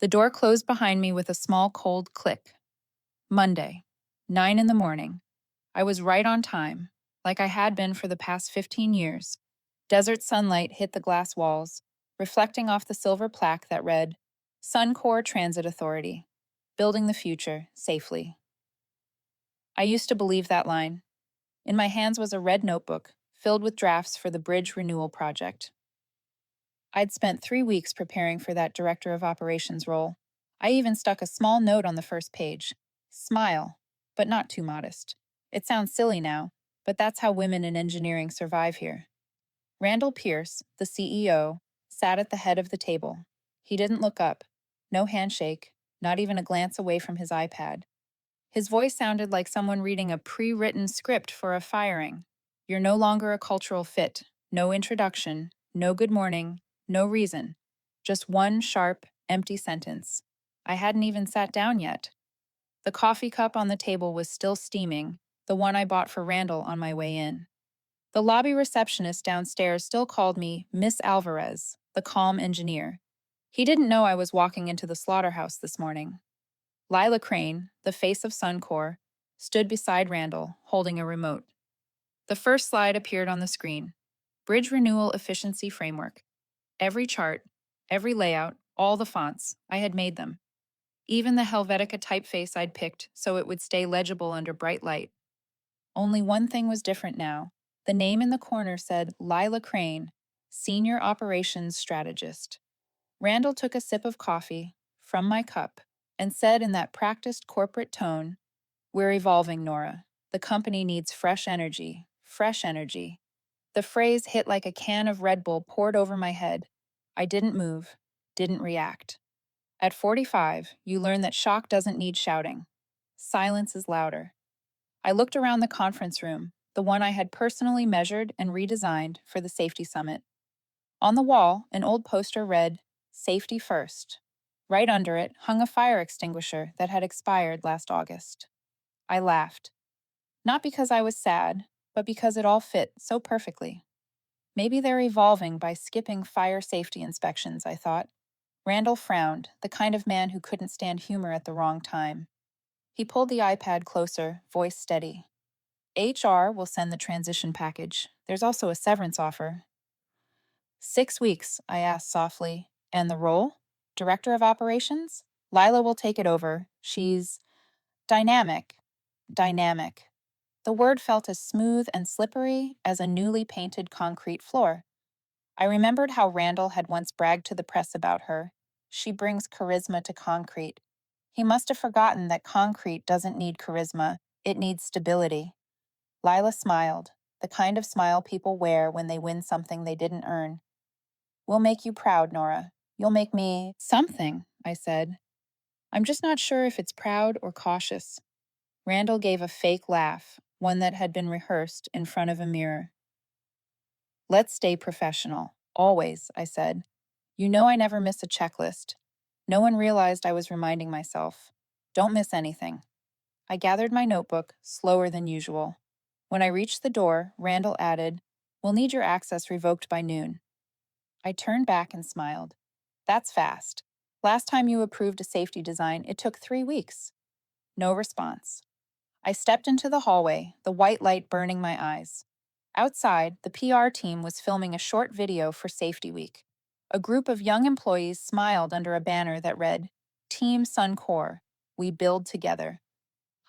The door closed behind me with a small cold click. Monday, 9 in the morning. I was right on time, like I had been for the past 15 years. Desert sunlight hit the glass walls, reflecting off the silver plaque that read, SunCorr Transit Authority, building the future safely. I used to believe that line. In my hands was a red notebook filled with drafts for the bridge renewal project. I'd spent 3 weeks preparing for that director of operations role. I even stuck a small note on the first page. Smile, but not too modest. It sounds silly now, but that's how women in engineering survive here. Randall Pierce, the CEO, sat at the head of the table. He didn't look up. No handshake, not even a glance away from his iPad. His voice sounded like someone reading a pre-written script for a firing. You're no longer a cultural fit. No introduction, no good morning, no reason. Just one sharp, empty sentence. I hadn't even sat down yet. The coffee cup on the table was still steaming, the one I bought for Randall on my way in. The lobby receptionist downstairs still called me Miss Alvarez, the calm engineer. He didn't know I was walking into the slaughterhouse this morning. Lila Crane, the face of SunCorr, stood beside Randall, holding a remote. The first slide appeared on the screen. Bridge Renewal Efficiency Framework. Every chart, every layout, all the fonts, I had made them. Even the Helvetica typeface I'd picked so it would stay legible under bright light. Only one thing was different now. The name in the corner said Lila Crane, Senior Operations Strategist. Randall took a sip of coffee from my cup and said in that practiced corporate tone, "We're evolving, Nora. The company needs fresh energy, fresh energy." The phrase hit like a can of Red Bull poured over my head. I didn't move, didn't react. At 45, you learn that shock doesn't need shouting. Silence is louder. I looked around the conference room, the one I had personally measured and redesigned for the safety summit. On the wall, an old poster read, "Safety First." Right under it hung a fire extinguisher that had expired last August. I laughed. Not because I was sad, but because it all fit so perfectly. Maybe they're evolving by skipping fire safety inspections, I thought. Randall frowned, the kind of man who couldn't stand humor at the wrong time. He pulled the iPad closer, voice steady. HR will send the transition package. There's also a severance offer. 6 weeks, I asked softly. And the role? Director of Operations? Lila will take it over. She's dynamic. Dynamic. The word felt as smooth and slippery as a newly painted concrete floor. I remembered how Randall had once bragged to the press about her. She brings charisma to concrete. He must have forgotten that concrete doesn't need charisma, it needs stability. Lila smiled, the kind of smile people wear when they win something they didn't earn. "We'll make you proud, Nora. You'll make me something," I said. "I'm just not sure if it's proud or cautious." Randall gave a fake laugh, one that had been rehearsed in front of a mirror. "Let's stay professional. Always," I said. "You know I never miss a checklist." No one realized I was reminding myself. Don't miss anything. I gathered my notebook, slower than usual. When I reached the door, Randall added, "We'll need your access revoked by noon." I turned back and smiled. "That's fast. Last time you approved a safety design, it took 3 weeks." No response. I stepped into the hallway, the white light burning my eyes. Outside, the PR team was filming a short video for Safety Week. A group of young employees smiled under a banner that read, "Team SunCorr, we build together."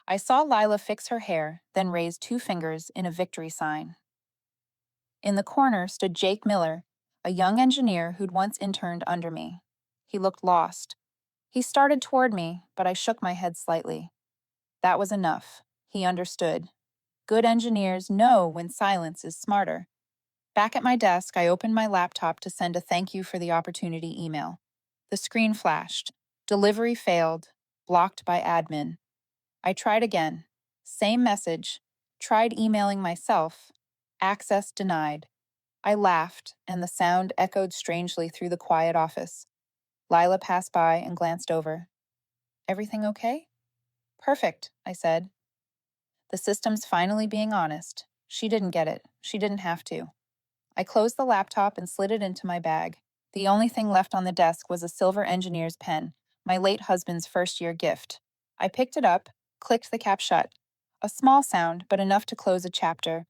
I saw Lila fix her hair, then raise 2 fingers in a victory sign. In the corner stood Jake Miller, a young engineer who'd once interned under me. He looked lost. He started toward me, but I shook my head slightly. That was enough. He understood. Good engineers know when silence is smarter. Back at my desk, I opened my laptop to send a thank you for the opportunity email. The screen flashed. Delivery failed. Blocked by admin. I tried again. Same message. Tried emailing myself. Access denied. I laughed, and the sound echoed strangely through the quiet office. Lila passed by and glanced over. "Everything okay?" "Perfect," I said. The system's finally being honest. She didn't get it. She didn't have to. I closed the laptop and slid it into my bag. The only thing left on the desk was a silver engineer's pen, my late husband's first-year gift. I picked it up, clicked the cap shut. A small sound, but enough to close a chapter.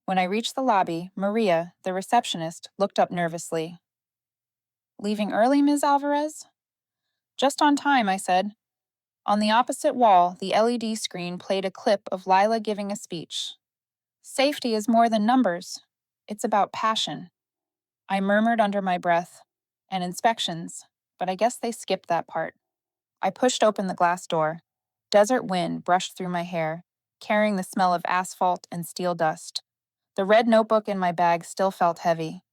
When I reached the lobby, Maria, the receptionist, looked up nervously. "Leaving early, Ms. Alvarez?" "Just on time," I said. On the opposite wall, the LED screen played a clip of Lila giving a speech. "Safety is more than numbers. It's about passion." I murmured under my breath, "And inspections," but I guess they skipped that part. I pushed open the glass door. Desert wind brushed through my hair, carrying the smell of asphalt and steel dust. The red notebook in my bag still felt heavy.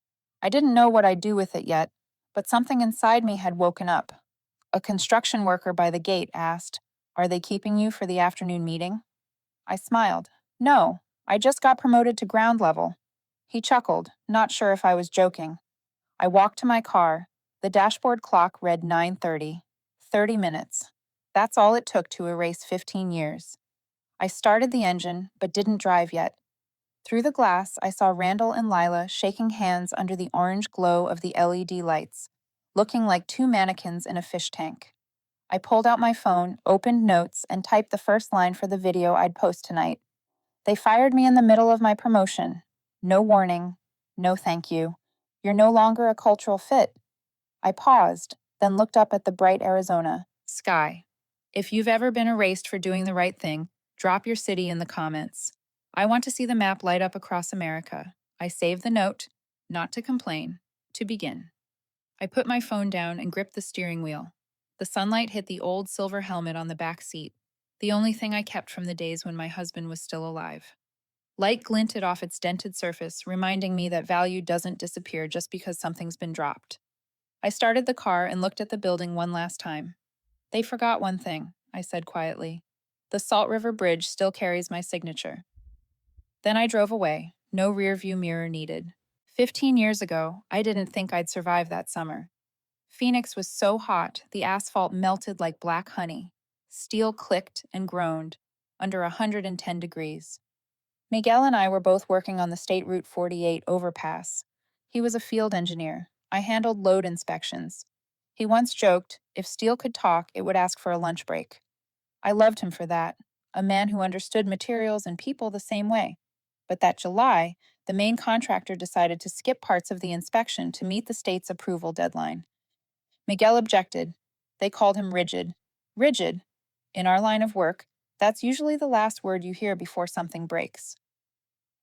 I didn't know what I'd do with it yet, but something inside me had woken up. A construction worker by the gate asked, "Are they keeping you for the afternoon meeting?" I smiled. "No, I just got promoted to ground level." He chuckled, not sure if I was joking. I walked to my car. The dashboard clock read 9:30. 30 minutes. That's all it took to erase 15 years. I started the engine, but didn't drive yet. Through the glass, I saw Randall and Lila shaking hands under the orange glow of the LED lights, looking like two mannequins in a fish tank. I pulled out my phone, opened notes, and typed the first line for the video I'd post tonight. "They fired me in the middle of my promotion. No warning. No thank you. You're no longer a cultural fit." I paused, then looked up at the bright Arizona sky. If you've ever been erased for doing the right thing, drop your city in the comments. I want to see the map light up across America. I saved the note, not to complain, to begin. I put my phone down and gripped the steering wheel. The sunlight hit the old silver helmet on the back seat, the only thing I kept from the days when my husband was still alive. Light glinted off its dented surface, reminding me that value doesn't disappear just because something's been dropped. I started the car and looked at the building one last time. "They forgot one thing," I said quietly. "The Salt River Bridge still carries my signature." Then I drove away, no rearview mirror needed. 15 years ago, I didn't think I'd survive that summer. Phoenix was so hot, the asphalt melted like black honey. Steel clicked and groaned, under 110 degrees. Miguel and I were both working on the State Route 48 overpass. He was a field engineer. I handled load inspections. He once joked, if steel could talk, it would ask for a lunch break. I loved him for that, a man who understood materials and people the same way. But that July, the main contractor decided to skip parts of the inspection to meet the state's approval deadline. Miguel objected. They called him rigid. Rigid? In our line of work, that's usually the last word you hear before something breaks.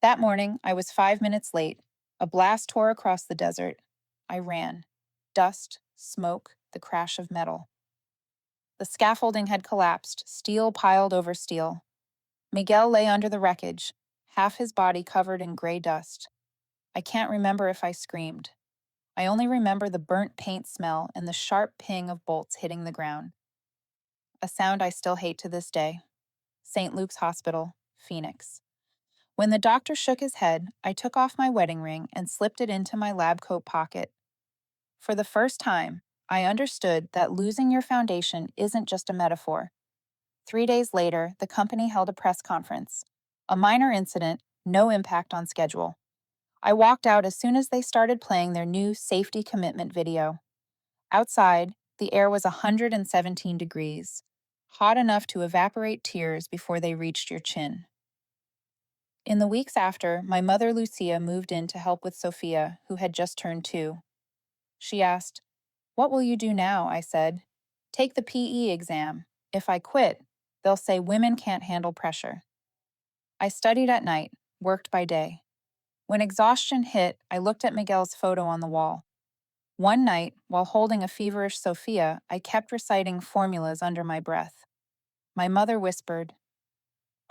That morning, I was 5 minutes late. A blast tore across the desert. I ran. Dust, smoke, the crash of metal. The scaffolding had collapsed, steel piled over steel. Miguel lay under the wreckage, half his body covered in gray dust. I can't remember if I screamed. I only remember the burnt paint smell and the sharp ping of bolts hitting the ground. A sound I still hate to this day. St. Luke's Hospital, Phoenix. When the doctor shook his head, I took off my wedding ring and slipped it into my lab coat pocket. For the first time, I understood that losing your foundation isn't just a metaphor. 3 days later, the company held a press conference. A minor incident, no impact on schedule. I walked out as soon as they started playing their new safety commitment video. Outside, the air was 117 degrees, hot enough to evaporate tears before they reached your chin. In the weeks after, my mother Lucia moved in to help with Sophia, who had just turned 2. She asked, "What will you do now?" I said, "Take the PE exam. If I quit, they'll say women can't handle pressure." I studied at night, worked by day. When exhaustion hit, I looked at Miguel's photo on the wall. One night, while holding a feverish Sophia, I kept reciting formulas under my breath. My mother whispered,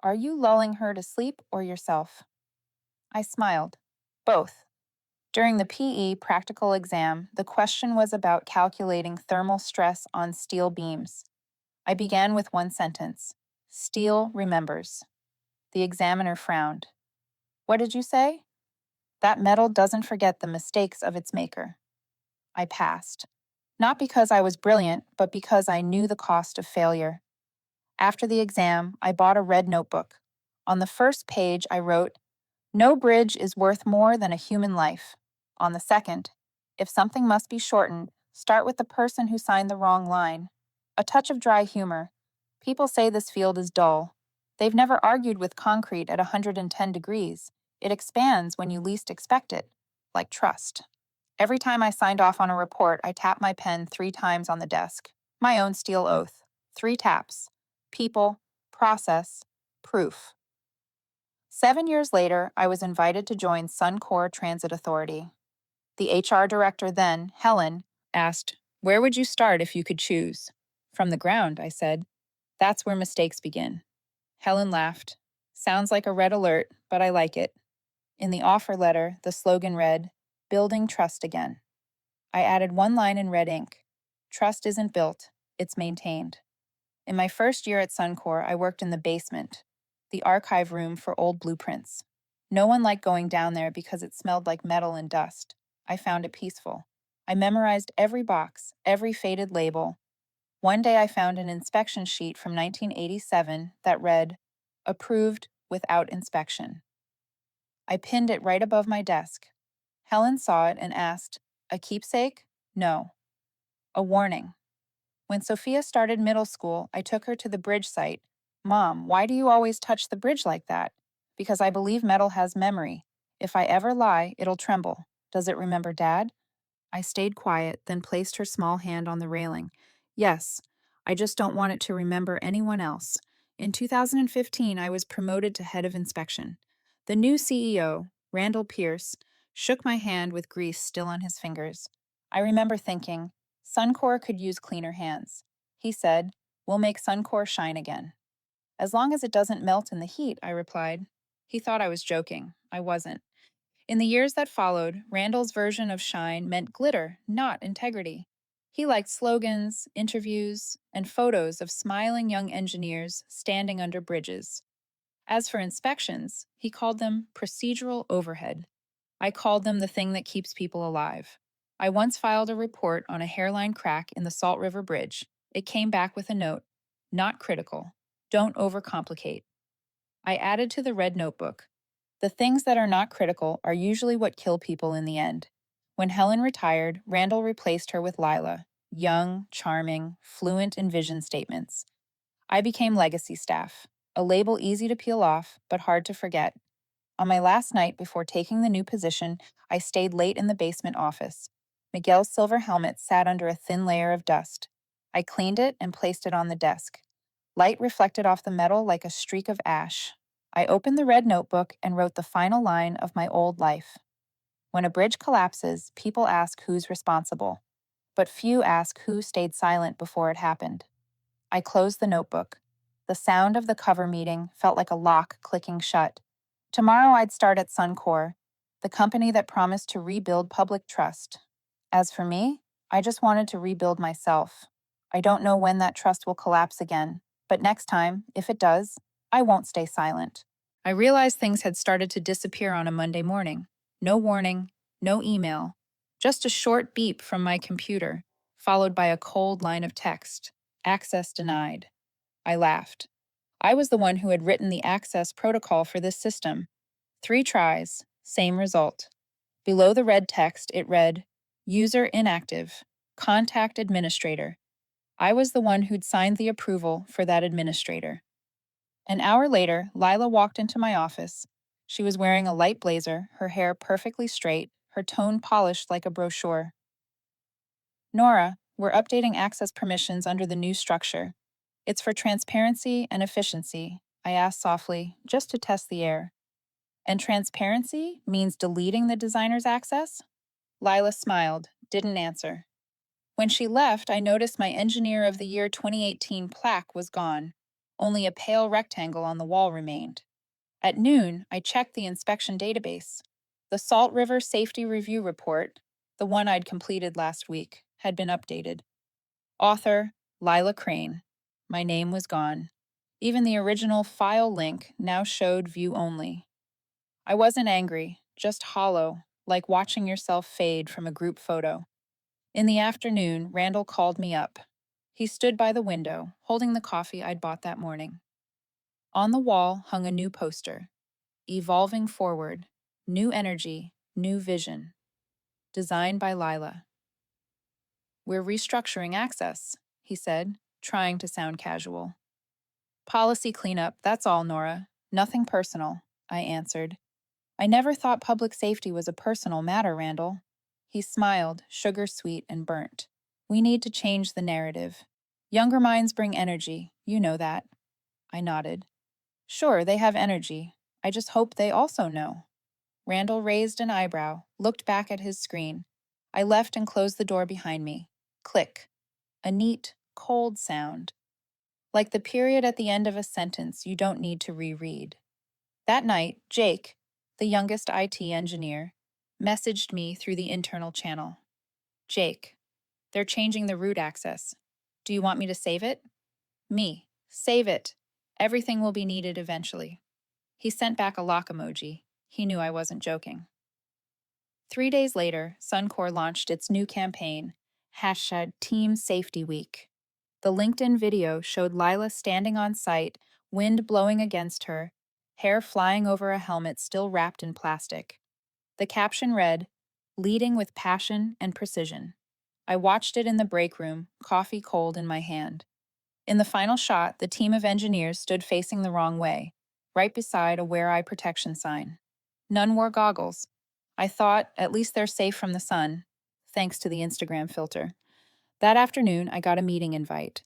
"Are you lulling her to sleep or yourself?" I smiled. Both. During the PE practical exam, the question was about calculating thermal stress on steel beams. I began with one sentence. "Steel remembers." The examiner frowned. "What did you say?" "That metal doesn't forget the mistakes of its maker." I passed. Not because I was brilliant, but because I knew the cost of failure. After the exam, I bought a red notebook. On the first page, I wrote, "No bridge is worth more than a human life." On the second, "If something must be shortened, start with the person who signed the wrong line." A touch of dry humor. People say this field is dull. They've never argued with concrete at 110 degrees. It expands when you least expect it, like trust. Every time I signed off on a report, I tapped my pen 3 times on the desk. My own steel oath. 3 taps. People, process, proof. 7 years later, I was invited to join SunCorr Transit Authority. The HR director then, Helen, asked, "Where would you start if you could choose?" "From the ground," I said. "That's where mistakes begin." Helen laughed. "Sounds like a red alert, but I like it." In the offer letter, the slogan read, "Building trust again." I added one line in red ink. Trust isn't built, it's maintained. In my first year at SunCorr, I worked in the basement, the archive room for old blueprints. No one liked going down there because it smelled like metal and dust. I found it peaceful. I memorized every box, every faded label. One day I found an inspection sheet from 1987 that read, "Approved without inspection." I pinned it right above my desk. Helen saw it and asked, "A keepsake?" "No. A warning." When Sophia started middle school, I took her to the bridge site. "Mom, why do you always touch the bridge like that?" "Because I believe metal has memory. If I ever lie, it'll tremble. Does it remember Dad?" I stayed quiet, then placed her small hand on the railing. "Yes, I just don't want it to remember anyone else." In 2015, I was promoted to head of inspection. The new CEO, Randall Pierce, shook my hand with grease still on his fingers. I remember thinking, SunCorr could use cleaner hands. He said, "We'll make SunCorr shine again." "As long as it doesn't melt in the heat," I replied. He thought I was joking. I wasn't. In the years that followed, Randall's version of shine meant glitter, not integrity. He liked slogans, interviews, and photos of smiling young engineers standing under bridges. As for inspections, he called them procedural overhead. I called them the thing that keeps people alive. I once filed a report on a hairline crack in the Salt River Bridge. It came back with a note, "Not critical. Don't overcomplicate." I added to the red notebook, "The things that are not critical are usually what kill people in the end." When Helen retired, Randall replaced her with Lila, young, charming, fluent in vision statements. I became legacy staff, a label easy to peel off, but hard to forget. On my last night before taking the new position, I stayed late in the basement office. Miguel's silver helmet sat under a thin layer of dust. I cleaned it and placed it on the desk. Light reflected off the metal like a streak of ash. I opened the red notebook and wrote the final line of my old life. When a bridge collapses, people ask who's responsible, but few ask who stayed silent before it happened. I closed the notebook. The sound of the cover meeting felt like a lock clicking shut. Tomorrow I'd start at SunCorr, the company that promised to rebuild public trust. As for me, I just wanted to rebuild myself. I don't know when that trust will collapse again, but next time, if it does, I won't stay silent. I realized things had started to disappear on a Monday morning. No warning, no email, just a short beep from my computer, followed by a cold line of text. "Access denied." I laughed. I was the one who had written the access protocol for this system. 3 tries, same result. Below the red text, it read, "User inactive. Contact administrator." I was the one who'd signed the approval for that administrator. An hour later, Lila walked into my office. She was wearing a light blazer, her hair perfectly straight, her tone polished like a brochure. "Nora, we're updating access permissions under the new structure. It's for transparency and efficiency," I asked softly, just to test the air. "And transparency means deleting the designer's access?" Lila smiled, didn't answer. When she left, I noticed my Engineer of the Year 2018 plaque was gone. Only a pale rectangle on the wall remained. At noon, I checked the inspection database. The Salt River Safety Review Report, the one I'd completed last week, had been updated. Author, Lila Crane. My name was gone. Even the original file link now showed view only. I wasn't angry, just hollow, like watching yourself fade from a group photo. In the afternoon, Randall called me up. He stood by the window, holding the coffee I'd bought that morning. On the wall hung a new poster. "Evolving Forward. New Energy, New Vision." Designed by Lila. "We're restructuring access," he said. trying to sound casual. Policy cleanup, that's all, Nora. Nothing personal, I answered. I never thought public safety was a personal matter, Randall. He smiled, sugar sweet and burnt. We need to change the narrative. Younger minds bring energy, you know that. I nodded. Sure, they have energy. I just hope they also know. Randall raised an eyebrow, looked back at his screen. I left and closed the door behind me. Click. A neat, cold sound. Like the period at the end of a sentence you don't need to reread. That night, Jake, the youngest IT engineer, messaged me through the internal channel. Jake, they're changing the route access. Do you want me to save it? Me. Save it. Everything will be needed eventually. He sent back a lock emoji. He knew I wasn't joking. 3 days later, SunCorr launched its new campaign, hashtag Team Safety Week. The LinkedIn video showed Lila standing on site, wind blowing against her, hair flying over a helmet still wrapped in plastic. The caption read, "Leading with passion and precision." I watched it in the break room, coffee cold in my hand. In the final shot, the team of engineers stood facing the wrong way, right beside a Wear Eye protection sign. None wore goggles. I thought, at least they're safe from the sun, thanks to the Instagram filter. That afternoon, I got a meeting invite.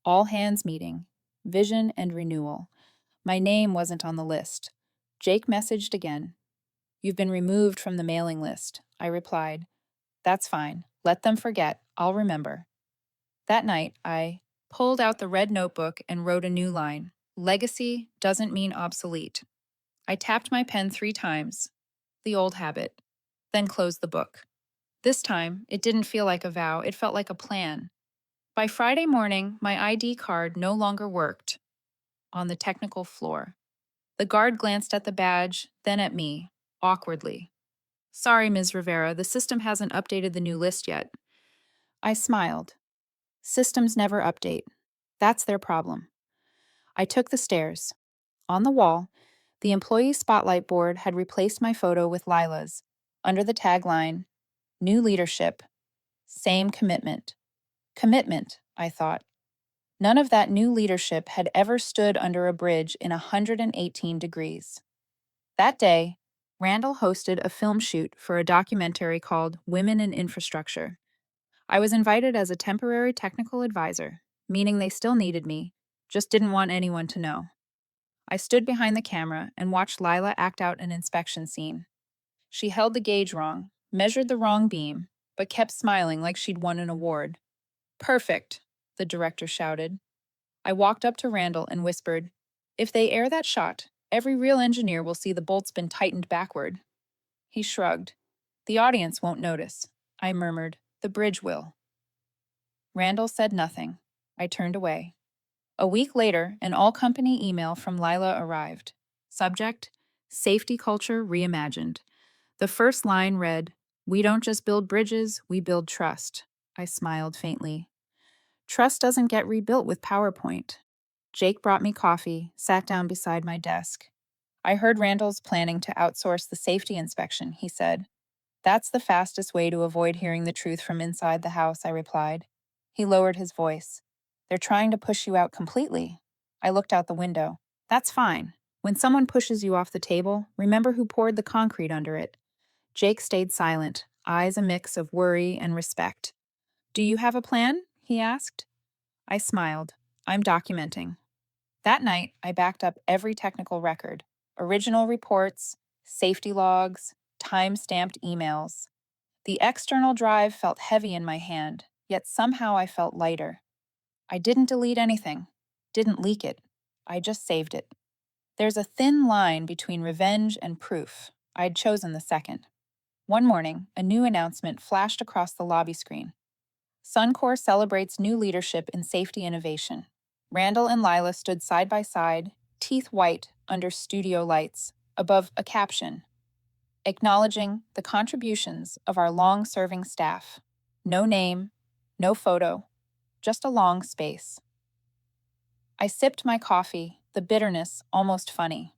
All hands meeting. Vision and renewal. My name wasn't on the list. Jake messaged again. "You've been removed from the mailing list," I replied. "That's fine. Let them forget. I'll remember." That night, I pulled out the red notebook and wrote a new line. Legacy doesn't mean obsolete. I tapped my pen 3 times, the old habit, then closed the book. This time, it didn't feel like a vow, it felt like a plan. By Friday morning, my ID card no longer worked on the technical floor. The guard glanced at the badge, then at me, awkwardly. "Sorry, Ms. Rivera, the system hasn't updated the new list yet." I smiled. Systems never update. That's their problem. I took the stairs. On the wall, the employee spotlight board had replaced my photo with Lila's, under the tagline, "New leadership, same commitment." Commitment, I thought. None of that new leadership had ever stood under a bridge in 118 degrees. That day, Randall hosted a film shoot for a documentary called Women in Infrastructure. I was invited as a temporary technical advisor, meaning they still needed me, just didn't want anyone to know. I stood behind the camera and watched Lila act out an inspection scene. She held the gauge wrong, measured the wrong beam, but kept smiling like she'd won an award. "Perfect," the director shouted. I walked up to Randall and whispered, "If they air that shot, every real engineer will see the bolt's been tightened backward." He shrugged. "The audience won't notice." I murmured, "The bridge will." Randall said nothing. I turned away. A week later, an all-company email from Lila arrived. Subject: Safety Culture Reimagined. The first line read, "We don't just build bridges, we build trust." I smiled faintly. Trust doesn't get rebuilt with PowerPoint. Jake brought me coffee, sat down beside my desk. "I heard Randall's planning to outsource the safety inspection," he said. "That's the fastest way to avoid hearing the truth from inside the house," I replied. He lowered his voice. "They're trying to push you out completely." I looked out the window. "That's fine. When someone pushes you off the table, remember who poured the concrete under it." Jake stayed silent, eyes a mix of worry and respect. "Do you have a plan?" he asked. I smiled. "I'm documenting." That night, I backed up every technical record, original reports, safety logs, time-stamped emails. The external drive felt heavy in my hand, yet somehow I felt lighter. I didn't delete anything, didn't leak it. I just saved it. There's a thin line between revenge and proof. I'd chosen the second. One morning, a new announcement flashed across the lobby screen. SunCorr celebrates new leadership in safety innovation. Randall and Lila stood side by side, teeth white under studio lights, above a caption, acknowledging the contributions of our long-serving staff. No name, no photo, just a long space. I sipped my coffee, the bitterness almost funny.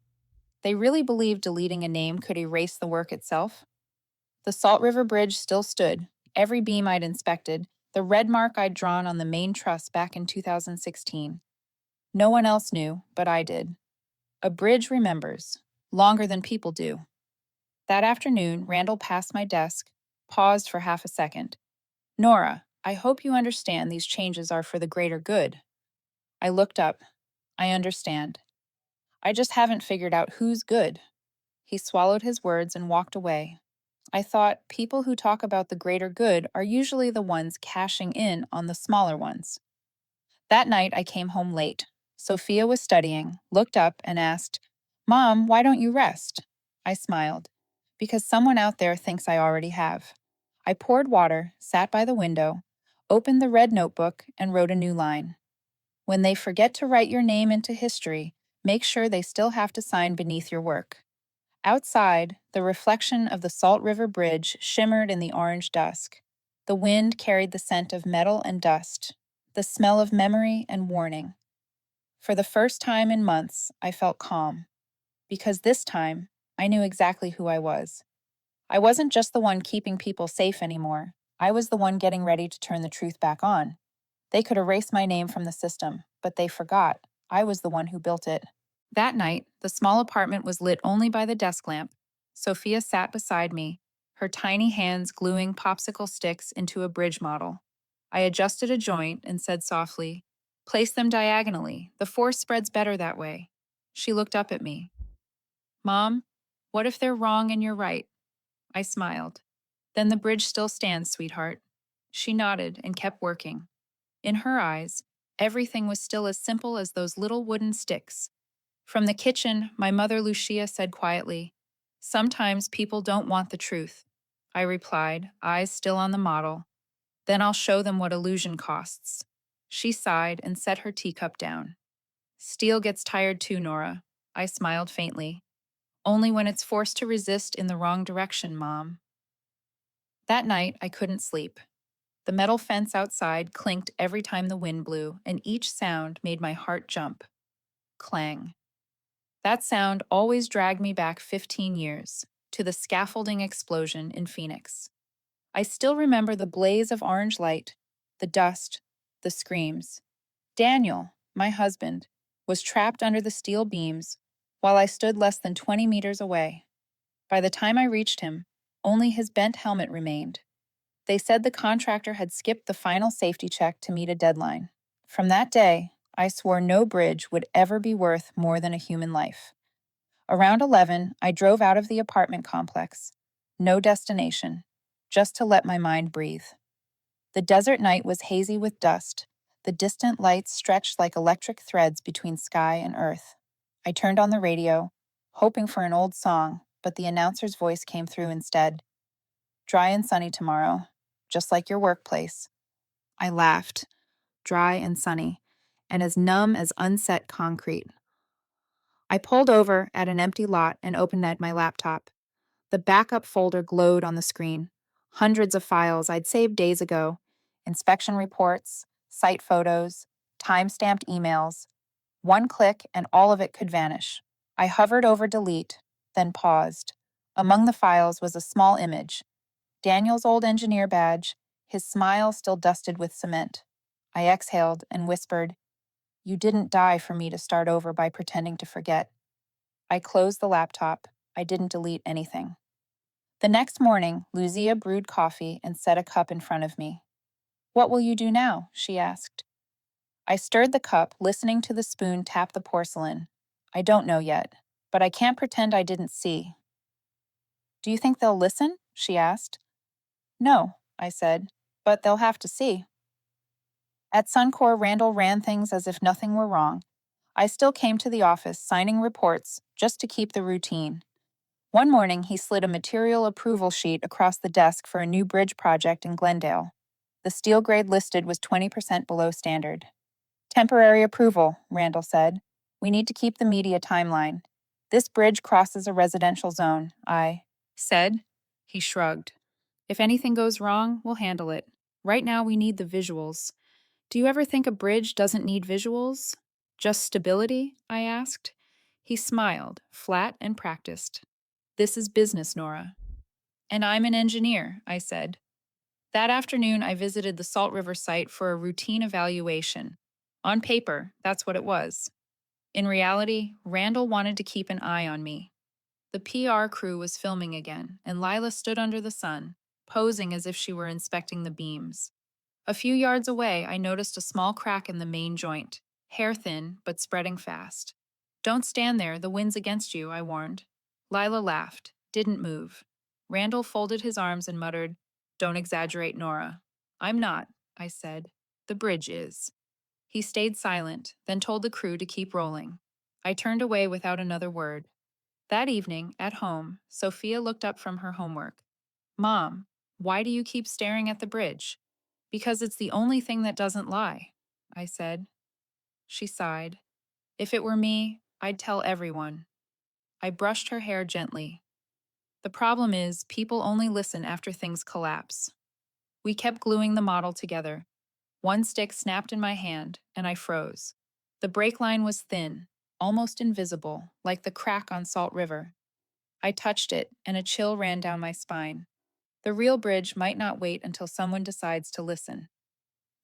They really believed deleting a name could erase the work itself? The Salt River Bridge still stood, every beam I'd inspected, The red mark I'd drawn on the main truss back in 2016. No one else knew, but I did. A bridge remembers, longer than people do. That afternoon, Randall passed my desk, paused for half a second. Nora, I hope you understand these changes are for the greater good. I looked up. I understand. I just haven't figured out who's good. He swallowed his words and walked away. I thought people who talk about the greater good are usually the ones cashing in on the smaller ones. That night, I came home late. Sophia was studying, looked up, and asked, Mom, why don't you rest? I smiled. Because someone out there thinks I already have. I poured water, sat by the window, opened the red notebook, and wrote a new line. When they forget to write your name into history, make sure they still have to sign beneath your work. Outside, the reflection of the Salt River Bridge shimmered in the orange dusk. The wind carried the scent of metal and dust, the smell of memory and warning. For the first time in months, I felt calm, because this time, I knew exactly who I was. I wasn't just the one keeping people safe anymore. I was the one getting ready to turn the truth back on. They could erase my name from the system, but they forgot. I was the one who built it. That night, the small apartment was lit only by the desk lamp. Sophia sat beside me, her tiny hands gluing popsicle sticks into a bridge model. I adjusted a joint and said softly, Place them diagonally. The force spreads better that way. She looked up at me. Mom, what if they're wrong and you're right? I smiled. Then the bridge still stands, sweetheart. She nodded and kept working. In her eyes, everything was still as simple as those little wooden sticks. From the kitchen, my mother Lucia said quietly, Sometimes people don't want the truth. I replied, eyes still on the model. Then I'll show them what illusion costs. She sighed and set her teacup down. Steel gets tired too, Nora. I smiled faintly. Only when it's forced to resist in the wrong direction, Mom. That night, I couldn't sleep. The metal fence outside clinked every time the wind blew, and each sound made my heart jump. Clang. That sound always dragged me back 15 years, to the scaffolding explosion in Phoenix. I still remember the blaze of orange light, the dust, the screams. Daniel, my husband, was trapped under the steel beams while I stood less than 20 meters away. By the time I reached him, only his bent helmet remained. They said the contractor had skipped the final safety check to meet a deadline. From that day, I swore no bridge would ever be worth more than a human life. Around 11, I drove out of the apartment complex. No destination, just to let my mind breathe. The desert night was hazy with dust. The distant lights stretched like electric threads between sky and earth. I turned on the radio, hoping for an old song, but the announcer's voice came through instead. Dry and sunny tomorrow, just like your workplace. I laughed, dry and sunny, and as numb as unset concrete. I pulled over at an empty lot and opened at my laptop. The backup folder glowed on the screen. Hundreds of files I'd saved days ago. Inspection reports, site photos, time-stamped emails. One click and all of it could vanish. I hovered over delete, then paused. Among the files was a small image. Daniel's old engineer badge, his smile still dusted with cement. I exhaled and whispered, You didn't die for me to start over by pretending to forget. I closed the laptop. I didn't delete anything. The next morning, Lucia brewed coffee and set a cup in front of me. What will you do now? She asked. I stirred the cup, listening to the spoon tap the porcelain. I don't know yet, but I can't pretend I didn't see. Do you think they'll listen? She asked. No, I said, but they'll have to see. At SunCorr, Randall ran things as if nothing were wrong. I still came to the office, signing reports, just to keep the routine. One morning, he slid a material approval sheet across the desk for a new bridge project in Glendale. The steel grade listed was 20% below standard. Temporary approval, Randall said. We need to keep the media timeline. This bridge crosses a residential zone, I said. He shrugged. If anything goes wrong, we'll handle it. Right now, we need the visuals. Do you ever think a bridge doesn't need visuals? Just stability? I asked. He smiled, flat and practiced. This is business, Nora. And I'm an engineer, I said. That afternoon, I visited the Salt River site for a routine evaluation. On paper, that's what it was. In reality, Randall wanted to keep an eye on me. The PR crew was filming again, and Lila stood under the sun, posing as if she were inspecting the beams. A few yards away, I noticed a small crack in the main joint, hair thin, but spreading fast. Don't stand there, the wind's against you, I warned. Lila laughed, didn't move. Randall folded his arms and muttered, Don't exaggerate, Nora. I'm not, I said. The bridge is. He stayed silent, then told the crew to keep rolling. I turned away without another word. That evening, at home, Sophia looked up from her homework. Mom, why do you keep staring at the bridge? Because it's the only thing that doesn't lie, I said. She sighed. If it were me, I'd tell everyone. I brushed her hair gently. The problem is, people only listen after things collapse. We kept gluing the model together. One stick snapped in my hand, and I froze. The brake line was thin, almost invisible, like the crack on Salt River. I touched it, and a chill ran down my spine. The real bridge might not wait until someone decides to listen.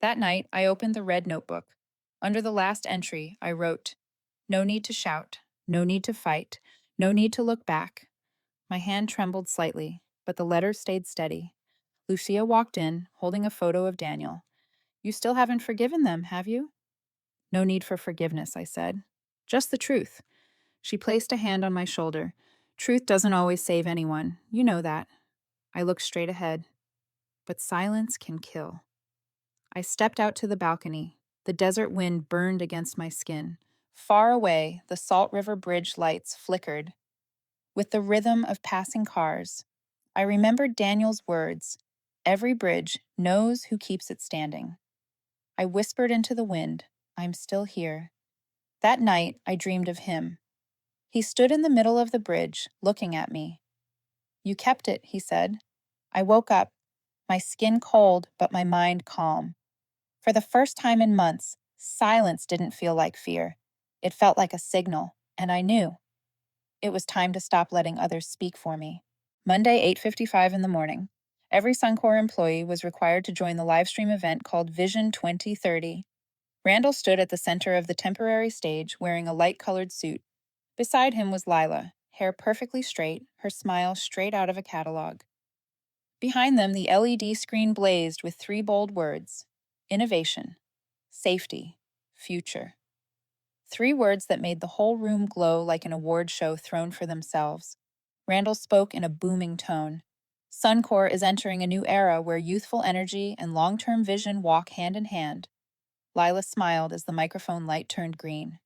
That night, I opened the red notebook. Under the last entry, I wrote, No need to shout, no need to fight, no need to look back. My hand trembled slightly, but the letters stayed steady. Lucia walked in, holding a photo of Daniel. You still haven't forgiven them, have you? No need for forgiveness, I said. Just the truth. She placed a hand on my shoulder. Truth doesn't always save anyone. You know that. I looked straight ahead. But silence can kill. I stepped out to the balcony. The desert wind burned against my skin. Far away, the Salt River Bridge lights flickered. With the rhythm of passing cars, I remembered Daniel's words, Every bridge knows who keeps it standing. I whispered into the wind, I'm still here. That night, I dreamed of him. He stood in the middle of the bridge, looking at me. You kept it, he said. I woke up, my skin cold, but my mind calm. For the first time in months, silence didn't feel like fear. It felt like a signal, and I knew. It was time to stop letting others speak for me. Monday, 8:55 in the morning. Every SunCorr employee was required to join the livestream event called Vision 2030. Randall stood at the center of the temporary stage wearing a light-colored suit. Beside him was Lila, hair perfectly straight, her smile straight out of a catalog. Behind them, the LED screen blazed with three bold words: innovation, safety, future. Three words that made the whole room glow like an award show thrown for themselves. Randall spoke in a booming tone. SunCorr is entering a new era where youthful energy and long-term vision walk hand in hand. Lila smiled as the microphone light turned green.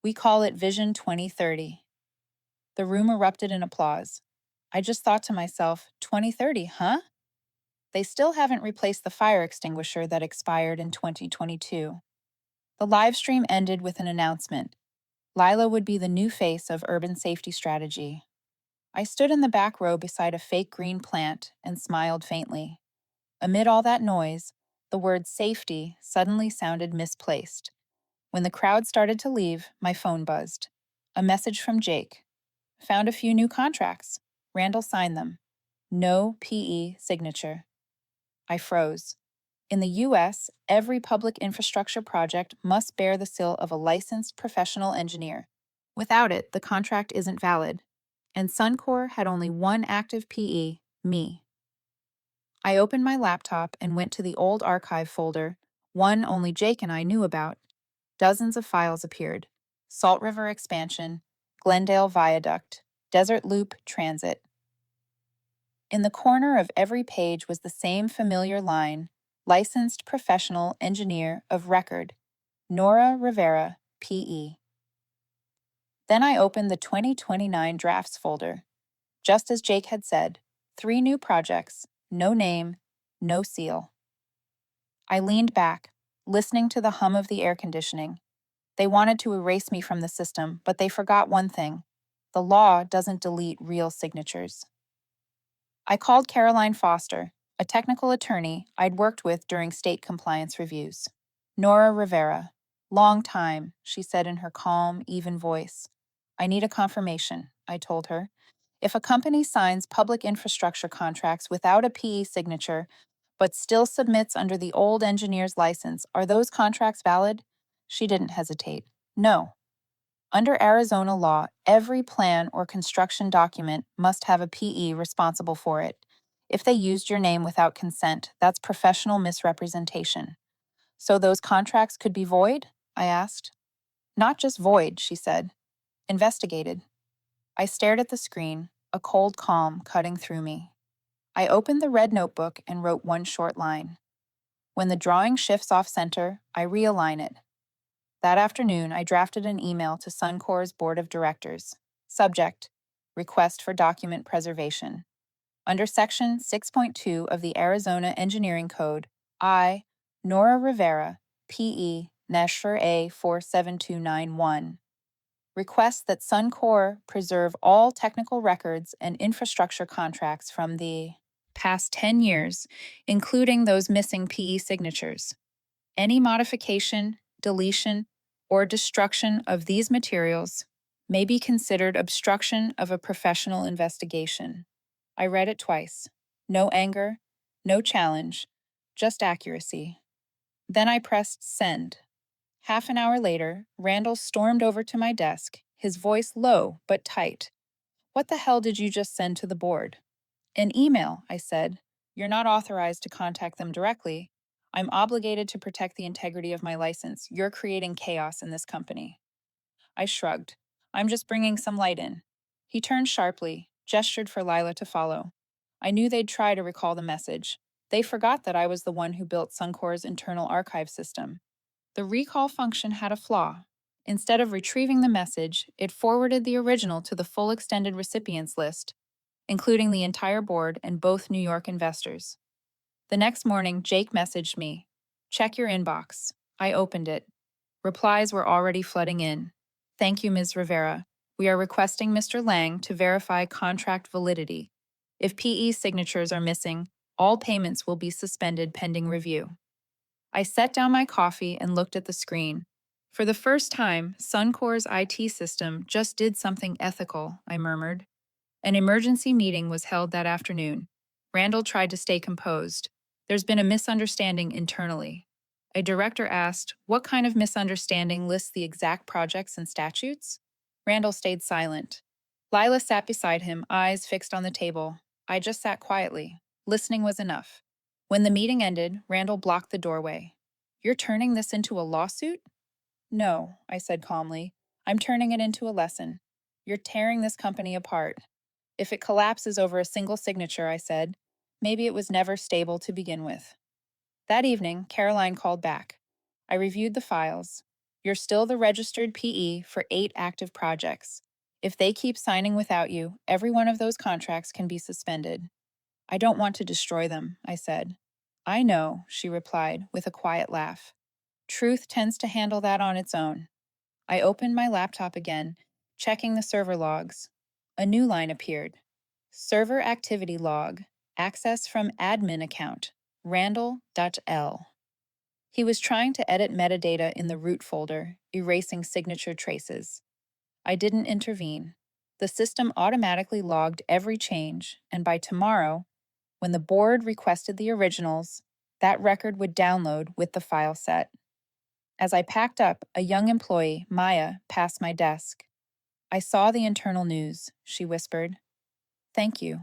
We call it Vision 2030. The room erupted in applause. I just thought to myself, 2030, huh? They still haven't replaced the fire extinguisher that expired in 2022. The live stream ended with an announcement. Lila would be the new face of urban safety strategy. I stood in the back row beside a fake green plant and smiled faintly. Amid all that noise, the word safety suddenly sounded misplaced. When the crowd started to leave, my phone buzzed. A message from Jake. Found a few new contracts. Randall signed them. No PE signature. I froze. In the US, every public infrastructure project must bear the seal of a licensed professional engineer. Without it, the contract isn't valid. And SunCorr had only one active PE, me. I opened my laptop and went to the old archive folder, one only Jake and I knew about. Dozens of files appeared. Salt River Expansion, Glendale Viaduct, Desert Loop Transit. In the corner of every page was the same familiar line, Licensed Professional Engineer of Record, Nora Rivera, PE. Then I opened the 2029 drafts folder. Just as Jake had said, 3 new projects, no name, no seal. I leaned back, listening to the hum of the air conditioning. They wanted to erase me from the system, but they forgot one thing. The law doesn't delete real signatures. I called Caroline Foster, a technical attorney I'd worked with during state compliance reviews. Nora Rivera. Long time, she said in her calm, even voice. I need a confirmation, I told her. If a company signs public infrastructure contracts without a PE signature, but still submits under the old engineer's license. Are those contracts valid? She didn't hesitate. No. Under Arizona law, every plan or construction document must have a PE responsible for it. If they used your name without consent, that's professional misrepresentation. So those contracts could be void? I asked. Not just void, she said. Investigated. I stared at the screen, a cold calm cutting through me. I opened the red notebook and wrote one short line. When the drawing shifts off center, I realign it. That afternoon, I drafted an email to SunCorr's board of directors. Subject: Request for document preservation. Under Section 6.2 of the Arizona Engineering Code, I, Nora Rivera, PE, Nashfer A 47291, request that SunCorr preserve all technical records and infrastructure contracts from the past 10 years, including those missing PE signatures. Any modification, deletion, or destruction of these materials may be considered obstruction of a professional investigation. I read it twice. No anger, no challenge, just accuracy. Then I pressed send. Half an hour later, Randall stormed over to my desk, his voice low but tight. What the hell did you just send to the board? An email, I said. You're not authorized to contact them directly. I'm obligated to protect the integrity of my license. You're creating chaos in this company. I shrugged. I'm just bringing some light in. He turned sharply, gestured for Lila to follow. I knew they'd try to recall the message. They forgot that I was the one who built SunCorr's internal archive system. The recall function had a flaw. Instead of retrieving the message, it forwarded the original to the full extended recipients list, including the entire board and both New York investors. The next morning, Jake messaged me. Check your inbox. I opened it. Replies were already flooding in. Thank you, Ms. Rivera. We are requesting Mr. Lang to verify contract validity. If PE signatures are missing, all payments will be suspended pending review. I set down my coffee and looked at the screen. For the first time, SunCorr's IT system just did something ethical, I murmured. An emergency meeting was held that afternoon. Randall tried to stay composed. There's been a misunderstanding internally. A director asked, what kind of misunderstanding lists the exact projects and statutes? Randall stayed silent. Lila sat beside him, eyes fixed on the table. I just sat quietly. Listening was enough. When the meeting ended, Randall blocked the doorway. You're turning this into a lawsuit? No, I said calmly. I'm turning it into a lesson. You're tearing this company apart. If it collapses over a single signature, I said, maybe it was never stable to begin with. That evening, Caroline called back. I reviewed the files. You're still the registered PE for 8 active projects. If they keep signing without you, every one of those contracts can be suspended. I don't want to destroy them, I said. I know, she replied with a quiet laugh. Truth tends to handle that on its own. I opened my laptop again, checking the server logs. A new line appeared. Server activity log. Access from admin account. Randall.l. He was trying to edit metadata in the root folder, erasing signature traces. I didn't intervene. The system automatically logged every change, and by tomorrow, when the board requested the originals, that record would download with the file set. As I packed up, a young employee, Maya, passed my desk. I saw the internal news, she whispered. Thank you.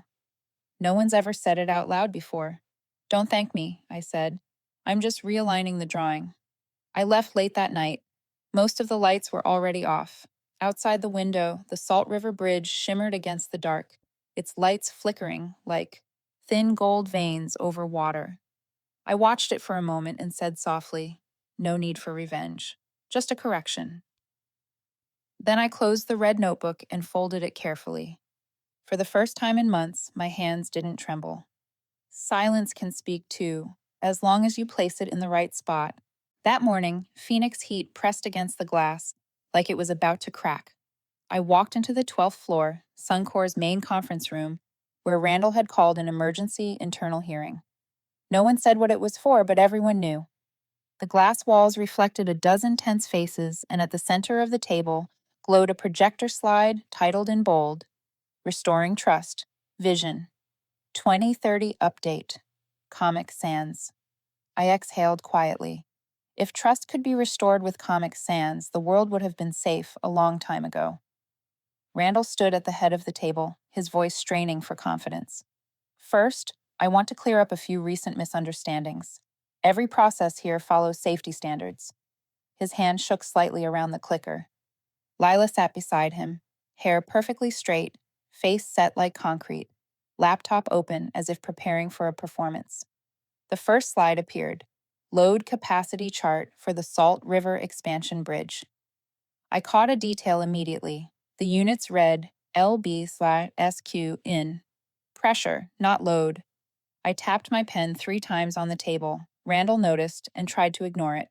No one's ever said it out loud before. Don't thank me, I said. I'm just realigning the drawing. I left late that night. Most of the lights were already off. Outside the window, the Salt River Bridge shimmered against the dark, its lights flickering like thin gold veins over water. I watched it for a moment and said softly, no need for revenge, just a correction. Then I closed the red notebook and folded it carefully. For the first time in months, my hands didn't tremble. Silence can speak too, as long as you place it in the right spot. That morning, Phoenix heat pressed against the glass, like it was about to crack. I walked into the 12th floor, SunCorr's main conference room, where Randall had called an emergency internal hearing. No one said what it was for, but everyone knew. The glass walls reflected a dozen tense faces, and at the center of the table glowed a projector slide titled in bold, Restoring Trust, Vision, 2030 Update, Comic Sans. I exhaled quietly. If trust could be restored with Comic Sans, the world would have been safe a long time ago. Randall stood at the head of the table, his voice straining for confidence. First, I want to clear up a few recent misunderstandings. Every process here follows safety standards. His hand shook slightly around the clicker. Lila sat beside him, hair perfectly straight, face set like concrete, laptop open as if preparing for a performance. The first slide appeared: load capacity chart for the Salt River Expansion Bridge. I caught a detail immediately. The units read LB/SQ in. Pressure, not load. I tapped my pen 3 times on the table. Randall noticed and tried to ignore it.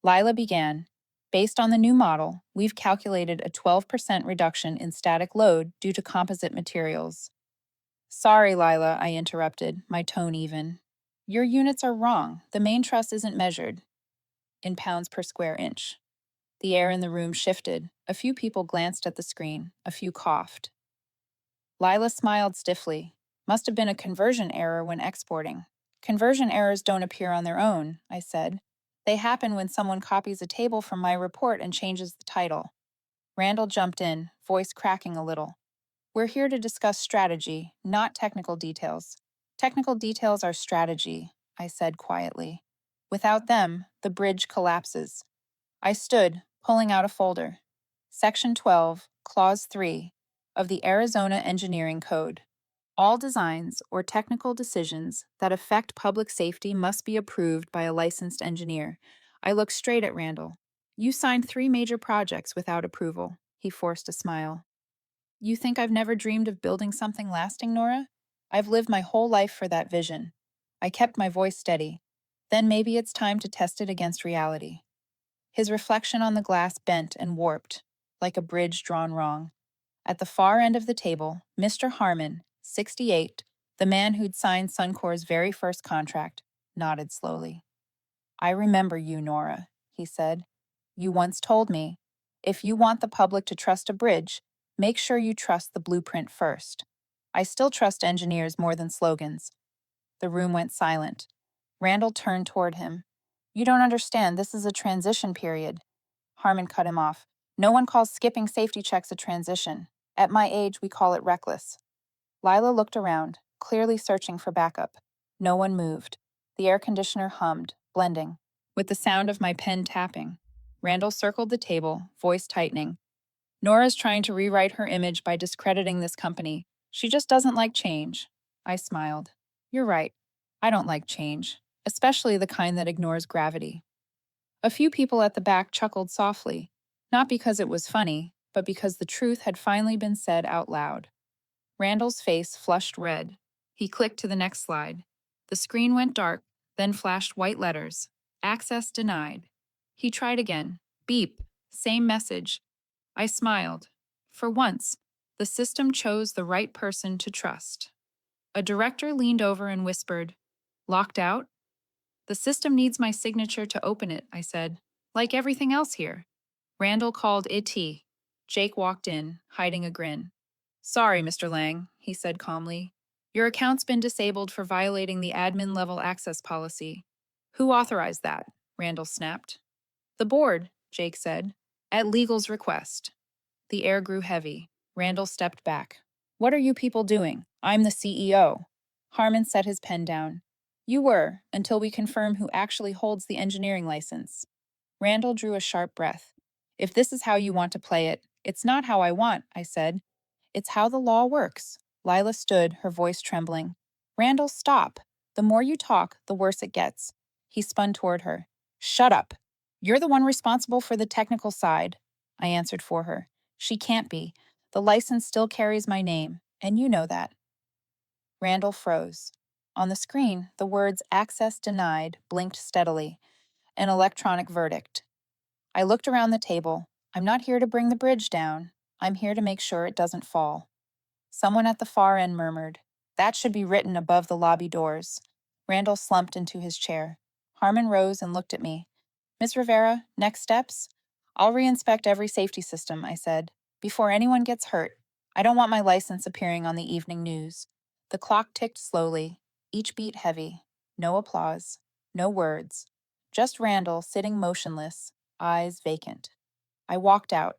Lila began. Based on the new model, we've calculated a 12% reduction in static load due to composite materials. Sorry, Lila, I interrupted, my tone even. Your units are wrong. The main truss isn't measured in pounds per square inch. The air in the room shifted. A few people glanced at the screen. A few coughed. Lila smiled stiffly. Must have been a conversion error when exporting. Conversion errors don't appear on their own, I said. They happen when someone copies a table from my report and changes the title. Randall jumped in, voice cracking a little. We're here to discuss strategy, not technical details. Technical details are strategy, I said quietly. Without them, the bridge collapses. I stood, pulling out a folder. Section 12, Clause 3 of the Arizona Engineering Code. All designs or technical decisions that affect public safety must be approved by a licensed engineer. I looked straight at Randall. You signed 3 major projects without approval. He forced a smile. You think I've never dreamed of building something lasting, Nora? I've lived my whole life for that vision. I kept my voice steady. Then maybe it's time to test it against reality. His reflection on the glass bent and warped, like a bridge drawn wrong. At the far end of the table, Mr. Harmon, 68, the man who'd signed SunCorr's very first contract, nodded slowly. I remember you, Nora, he said. You once told me, if you want the public to trust a bridge, make sure you trust the blueprint first. I still trust engineers more than slogans. The room went silent. Randall turned toward him. You don't understand, this is a transition period. Harmon cut him off. No one calls skipping safety checks a transition. At my age, we call it reckless. Lila looked around, clearly searching for backup. No one moved. The air conditioner hummed, blending with the sound of my pen tapping. Randall circled the table, voice tightening. Nora's trying to rewrite her image by discrediting this company. She just doesn't like change. I smiled. You're right. I don't like change, especially the kind that ignores gravity. A few people at the back chuckled softly, not because it was funny, but because the truth had finally been said out loud. Randall's face flushed red. He clicked to the next slide. The screen went dark, then flashed white letters. Access denied. He tried again. Beep. Same message. I smiled. For once, the system chose the right person to trust. A director leaned over and whispered, Locked out? The system needs my signature to open it, I said. Like everything else here. Randall called IT. Jake walked in, hiding a grin. Sorry, Mr. Lang, he said calmly. Your account's been disabled for violating the admin level access policy. Who authorized that? Randall snapped. The board, Jake said, at legal's request. The air grew heavy. Randall stepped back. What are you people doing? I'm the CEO. Harmon set his pen down. You were, until we confirm who actually holds the engineering license. Randall drew a sharp breath. If this is how you want to play it, it's not how I want, I said. It's how the law works. Lila stood, her voice trembling. Randall, stop. The more you talk, the worse it gets. He spun toward her. Shut up. You're the one responsible for the technical side. I answered for her. She can't be. The license still carries my name, and you know that. Randall froze. On the screen, the words access denied blinked steadily. An electronic verdict. I looked around the table. I'm not here to bring the bridge down. I'm here to make sure it doesn't fall. Someone at the far end murmured, That should be written above the lobby doors. Randall slumped into his chair. Harmon rose and looked at me. Ms. Rivera, next steps? I'll reinspect every safety system, I said, before anyone gets hurt. I don't want my license appearing on the evening news. The clock ticked slowly, each beat heavy. No applause, no words, just Randall sitting motionless, eyes vacant. I walked out.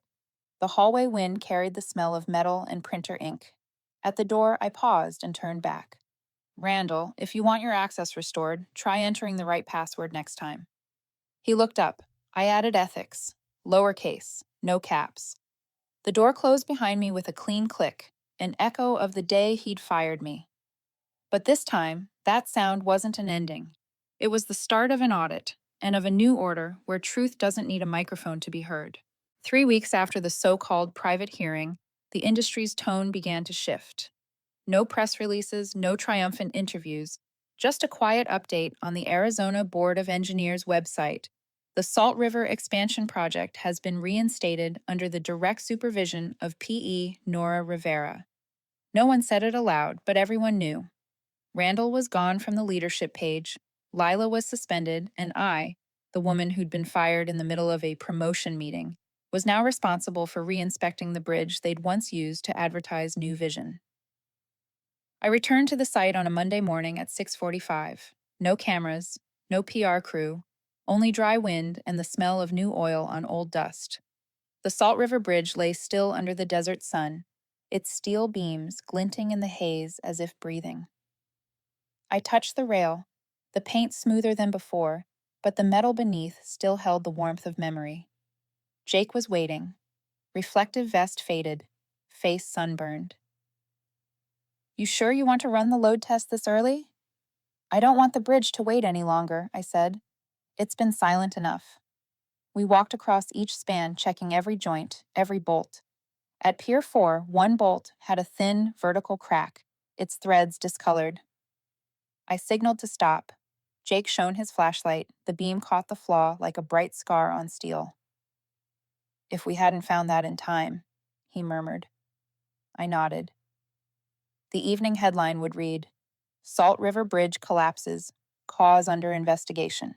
The hallway wind carried the smell of metal and printer ink. At the door, I paused and turned back. Randall, if you want your access restored, try entering the right password next time. He looked up. I added ethics. Lowercase, no caps. The door closed behind me with a clean click, an echo of the day he'd fired me. But this time, that sound wasn't an ending. It was the start of an audit, and of a new order where truth doesn't need a microphone to be heard. 3 weeks after the so-called private hearing, the industry's tone began to shift. No press releases, no triumphant interviews, just a quiet update on the Arizona Board of Engineers website. The Salt River Expansion Project has been reinstated under the direct supervision of PE Nora Rivera. No one said it aloud, but everyone knew. Randall was gone from the leadership page, Lila was suspended, and I, the woman who'd been fired in the middle of a promotion meeting, was now responsible for re-inspecting the bridge they'd once used to advertise New Vision. I returned to the site on a Monday morning at 6:45. No cameras, no PR crew, only dry wind and the smell of new oil on old dust. The Salt River Bridge lay still under the desert sun, its steel beams glinting in the haze as if breathing. I touched the rail, the paint smoother than before, but the metal beneath still held the warmth of memory. Jake was waiting, reflective vest faded, face sunburned. You sure you want to run the load test this early? I don't want the bridge to wait any longer, I said. It's been silent enough. We walked across each span, checking every joint, every bolt. At Pier 4, one bolt had a thin, vertical crack, its threads discolored. I signaled to stop. Jake shone his flashlight. The beam caught the flaw like a bright scar on steel. If we hadn't found that in time, he murmured. I nodded. The evening headline would read, Salt River Bridge collapses, cause under investigation.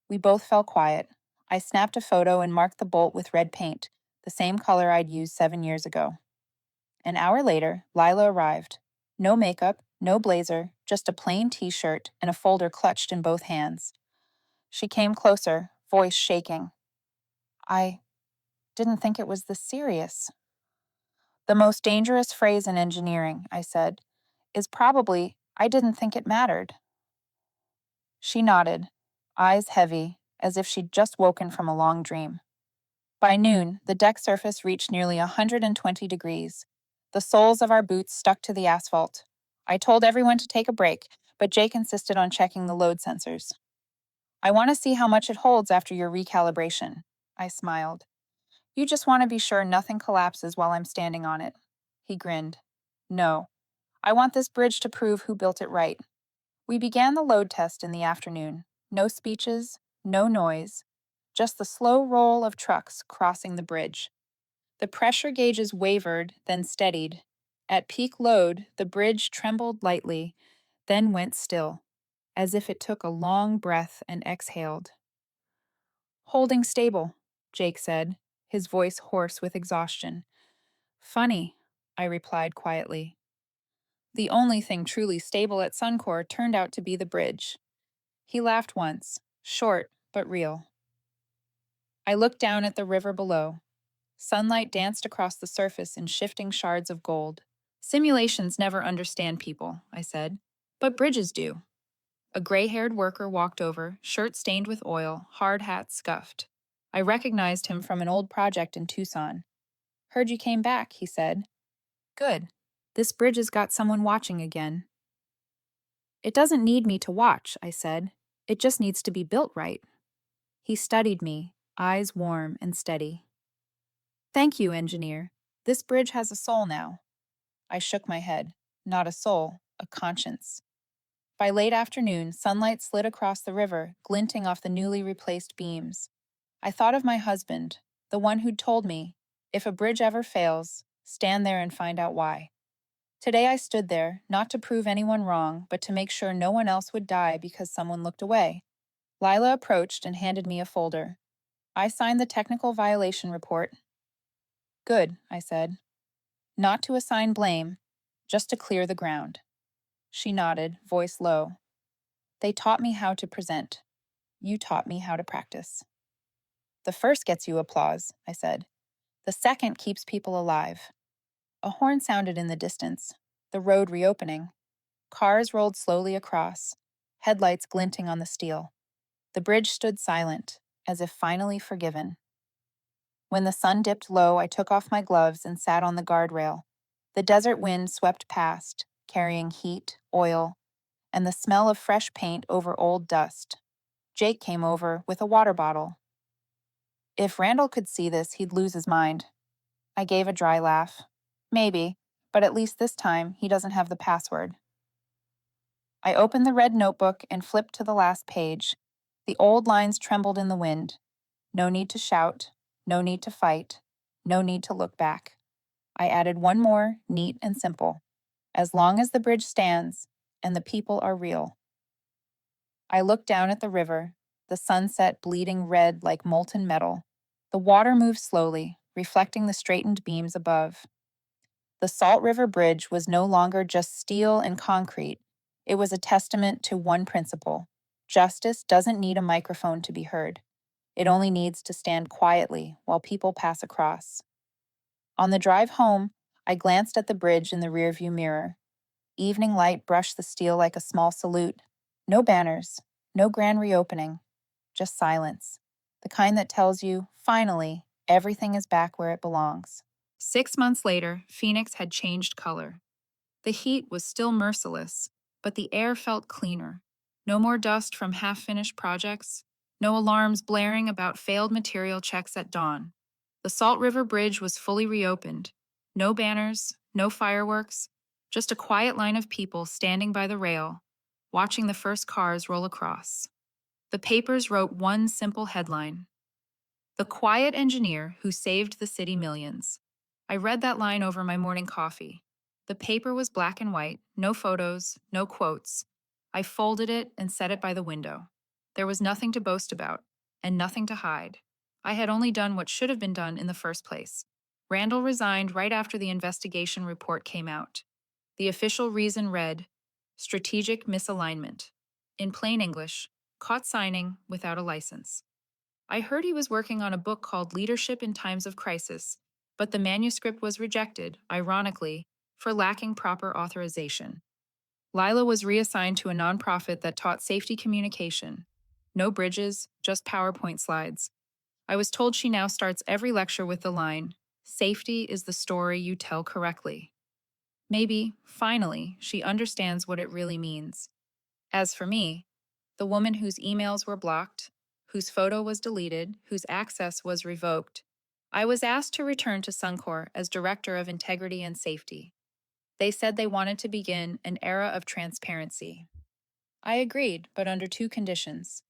We both fell quiet. I snapped a photo and marked the bolt with red paint, the same color I'd used 7 years ago. An hour later, Lila arrived. No makeup, no blazer, just a plain t-shirt and a folder clutched in both hands. She came closer, voice shaking. I didn't think it was this serious. The most dangerous phrase in engineering, I said, is probably, I didn't think it mattered. She nodded, eyes heavy, as if she'd just woken from a long dream. By noon, the deck surface reached nearly 120 degrees. The soles of our boots stuck to the asphalt. I told everyone to take a break, but Jake insisted on checking the load sensors. I want to see how much it holds after your recalibration. I smiled. You just want to be sure nothing collapses while I'm standing on it. He grinned. No. I want this bridge to prove who built it right. We began the load test in the afternoon. No speeches, no noise, just the slow roll of trucks crossing the bridge. The pressure gauges wavered, then steadied. At peak load, the bridge trembled lightly, then went still, as if it took a long breath and exhaled. Holding stable, Jake said, his voice hoarse with exhaustion. Funny, I replied quietly. The only thing truly stable at SunCorr turned out to be the bridge. He laughed once, short but real. I looked down at the river below. Sunlight danced across the surface in shifting shards of gold. Simulations never understand people, I said, but bridges do. A gray-haired worker walked over, shirt stained with oil, hard hat scuffed. I recognized him from an old project in Tucson. Heard you came back, he said. Good. This bridge has got someone watching again. It doesn't need me to watch, I said. It just needs to be built right. He studied me, eyes warm and steady. Thank you, engineer. This bridge has a soul now. I shook my head. Not a soul, a conscience. By late afternoon, sunlight slid across the river, glinting off the newly replaced beams. I thought of my husband, the one who'd told me, if a bridge ever fails, stand there and find out why. Today I stood there, not to prove anyone wrong, but to make sure no one else would die because someone looked away. Lila approached and handed me a folder. I signed the technical violation report. Good, I said. Not to assign blame, just to clear the ground. She nodded, voice low. They taught me how to present. You taught me how to practice. The first gets you applause, I said. The second keeps people alive. A horn sounded in the distance, the road reopening. Cars rolled slowly across, headlights glinting on the steel. The bridge stood silent, as if finally forgiven. When the sun dipped low, I took off my gloves and sat on the guardrail. The desert wind swept past, carrying heat, oil, and the smell of fresh paint over old dust. Jake came over with a water bottle. If Randall could see this, he'd lose his mind. I gave a dry laugh. Maybe, but at least this time he doesn't have the password. I opened the red notebook and flipped to the last page. The old lines trembled in the wind. No need to shout, no need to fight, no need to look back. I added one more, neat and simple. As long as the bridge stands and the people are real. I looked down at the river, the sunset bleeding red like molten metal. The water moved slowly, reflecting the straightened beams above. The Salt River Bridge was no longer just steel and concrete. It was a testament to one principle. Justice doesn't need a microphone to be heard. It only needs to stand quietly while people pass across. On the drive home, I glanced at the bridge in the rearview mirror. Evening light brushed the steel like a small salute. No banners, no grand reopening, just silence. The kind that tells you, finally, everything is back where it belongs. 6 months later, Phoenix had changed color. The heat was still merciless, but the air felt cleaner. No more dust from half-finished projects, no alarms blaring about failed material checks at dawn. The Salt River Bridge was fully reopened. No banners, no fireworks, just a quiet line of people standing by the rail, watching the first cars roll across. The papers wrote one simple headline: "The quiet engineer who saved the city millions." I read that line over my morning coffee. The paper was black and white, no photos, no quotes. I folded it and set it by the window. There was nothing to boast about, and nothing to hide. I had only done what should have been done in the first place. Randall resigned right after the investigation report came out. The official reason read, "Strategic misalignment." In plain English, caught signing without a license. I heard he was working on a book called Leadership in Times of Crisis, but the manuscript was rejected, ironically, for lacking proper authorization. Lila was reassigned to a nonprofit that taught safety communication. No bridges, just PowerPoint slides. I was told she now starts every lecture with the line, "Safety is the story you tell correctly." Maybe, finally, she understands what it really means. As for me, the woman whose emails were blocked, whose photo was deleted, whose access was revoked, I was asked to return to SunCorr as Director of Integrity and Safety. They said they wanted to begin an era of transparency. I agreed, but under two conditions.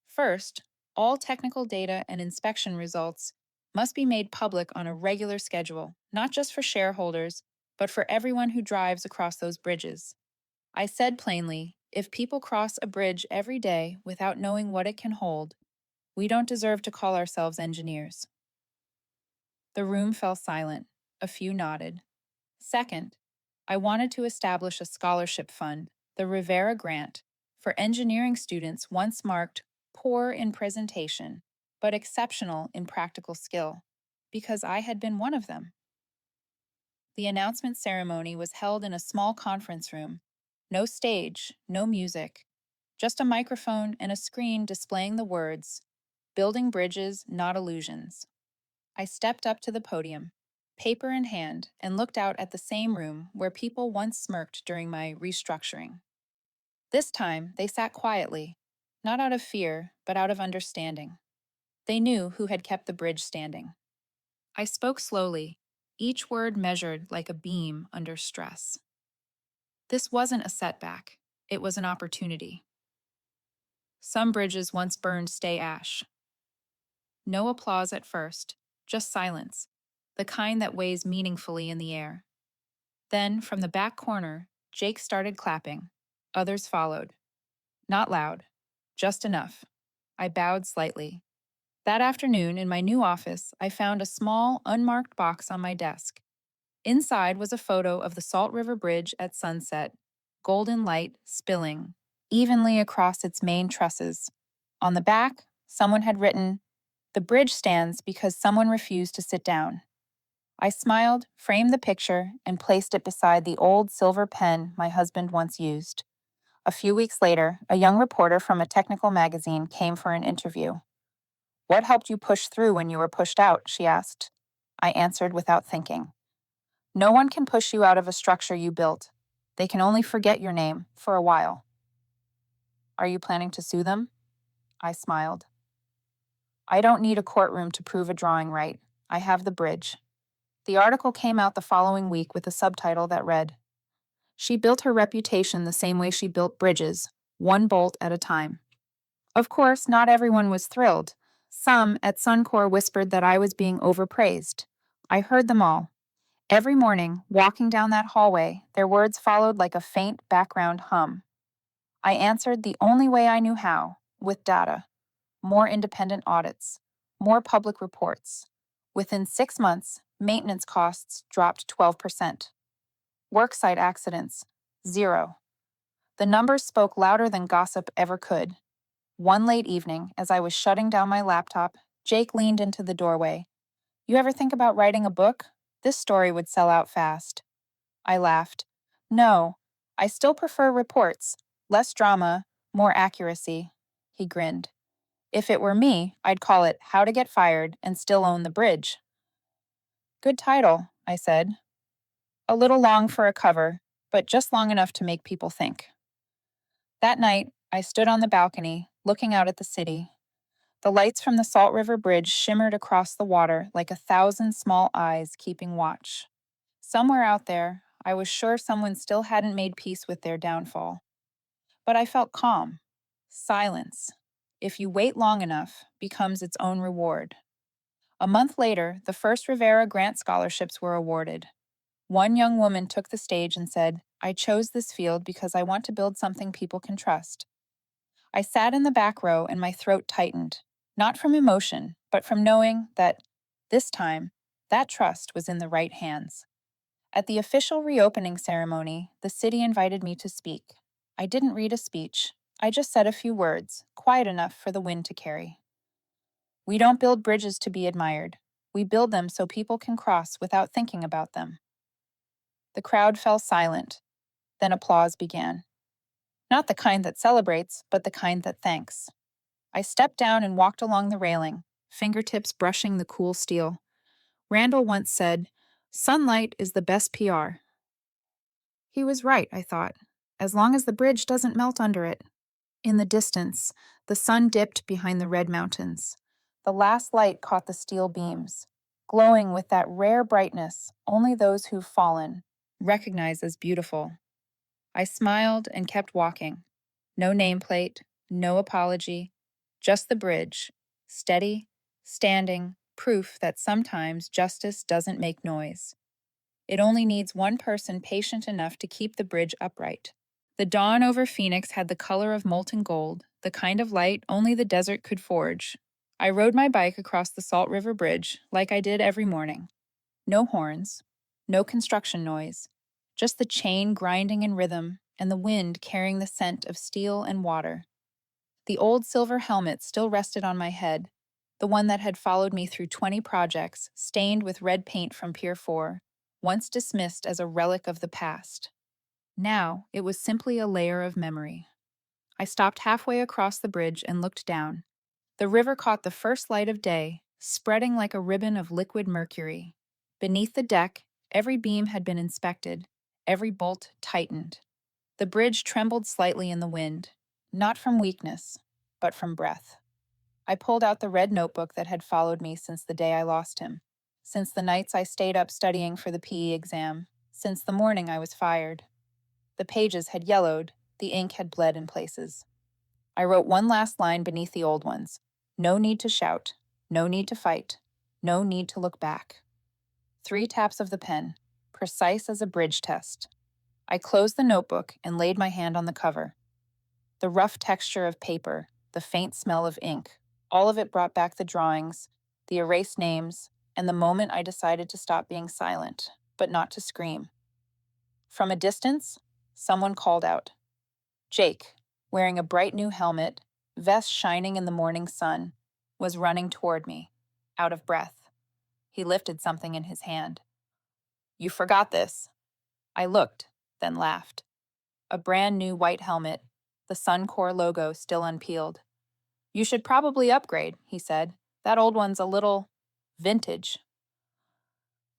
First, all technical data and inspection results must be made public on a regular schedule, not just for shareholders, but for everyone who drives across those bridges. I said plainly, if people cross a bridge every day without knowing what it can hold, we don't deserve to call ourselves engineers. The room fell silent. A few nodded. Second, I wanted to establish a scholarship fund, the Rivera Grant, for engineering students once marked poor in presentation, but exceptional in practical skill, because I had been one of them. The announcement ceremony was held in a small conference room. No stage, no music, just a microphone and a screen displaying the words, "Building bridges, not illusions." I stepped up to the podium, paper in hand, and looked out at the same room where people once smirked during my restructuring. This time, they sat quietly, not out of fear, but out of understanding. They knew who had kept the bridge standing. I spoke slowly, each word measured like a beam under stress. This wasn't a setback, it was an opportunity. Some bridges once burned stay ash. No applause at first, just silence, the kind that weighs meaningfully in the air. Then, from the back corner, Jake started clapping. Others followed. Not loud, just enough. I bowed slightly. That afternoon, in my new office, I found a small, unmarked box on my desk. Inside was a photo of the Salt River Bridge at sunset, golden light spilling, evenly across its main trusses. On the back, someone had written, "The bridge stands because someone refused to sit down." I smiled, framed the picture, and placed it beside the old silver pen my husband once used. A few weeks later, a young reporter from a technical magazine came for an interview. "What helped you push through when you were pushed out?" she asked. I answered without thinking. "No one can push you out of a structure you built. They can only forget your name for a while." "Are you planning to sue them?" I smiled. "I don't need a courtroom to prove a drawing right. I have the bridge." The article came out the following week with a subtitle that read, "She built her reputation the same way she built bridges, one bolt at a time." Of course, not everyone was thrilled. Some at SunCorr whispered that I was being overpraised. I heard them all. Every morning, walking down that hallway, their words followed like a faint background hum. I answered the only way I knew how, with data. More independent audits, more public reports. Within 6 months, maintenance costs dropped 12%. Worksite accidents, 0. The numbers spoke louder than gossip ever could. One late evening, as I was shutting down my laptop, Jake leaned into the doorway. "You ever think about writing a book? This story would sell out fast." I laughed. "No, I still prefer reports. Less drama, more accuracy." He grinned. "If it were me, I'd call it How to Get Fired and Still Own the Bridge." "Good title," I said. "A little long for a cover, but just long enough to make people think." That night, I stood on the balcony, looking out at the city. The lights from the Salt River Bridge shimmered across the water like 1,000 small eyes keeping watch. Somewhere out there, I was sure someone still hadn't made peace with their downfall. But I felt calm. Silence, if you wait long enough, becomes its own reward. A month later, the first Rivera grant scholarships were awarded. One young woman took the stage and said, "I chose this field because I want to build something people can trust." I sat in the back row and my throat tightened, not from emotion, but from knowing that, this time, that trust was in the right hands. At the official reopening ceremony, the city invited me to speak. I didn't read a speech. I just said a few words, quiet enough for the wind to carry. "We don't build bridges to be admired. We build them so people can cross without thinking about them." The crowd fell silent. Then applause began. Not the kind that celebrates, but the kind that thanks. I stepped down and walked along the railing, fingertips brushing the cool steel. Randall once said, "Sunlight is the best PR." He was right, I thought, as long as the bridge doesn't melt under it. In the distance, the sun dipped behind the red mountains. The last light caught the steel beams, glowing with that rare brightness only those who've fallen recognize as beautiful. I smiled and kept walking. No nameplate, no apology, just the bridge, steady, standing, proof that sometimes justice doesn't make noise. It only needs one person patient enough to keep the bridge upright. The dawn over Phoenix had the color of molten gold, the kind of light only the desert could forge. I rode my bike across the Salt River Bridge like I did every morning. No horns, no construction noise, just the chain grinding in rhythm and the wind carrying the scent of steel and water. The old silver helmet still rested on my head, the one that had followed me through 20 projects, stained with red paint from Pier 4, once dismissed as a relic of the past. Now it was simply a layer of memory. I stopped halfway across the bridge and looked down. The river caught the first light of day, spreading like a ribbon of liquid mercury. Beneath the deck, every beam had been inspected, every bolt tightened. The bridge trembled slightly in the wind, not from weakness, but from breath. I pulled out the red notebook that had followed me since the day I lost him, since the nights I stayed up studying for the PE exam, since the morning I was fired. The pages had yellowed, the ink had bled in places. I wrote one last line beneath the old ones. No need to shout, no need to fight, no need to look back. 3 taps of the pen, precise as a bridge test. I closed the notebook and laid my hand on the cover. The rough texture of paper, the faint smell of ink, all of it brought back the drawings, the erased names, and the moment I decided to stop being silent, but not to scream. From a distance, someone called out, "Jake." wearing a bright new helmet, vest shining in the morning sun, was running toward me, out of breath. He lifted something in his hand. "You forgot this." I looked, then laughed. A brand new white helmet, the SunCorr logo still unpeeled. "You should probably upgrade," he said. "That old one's a little vintage."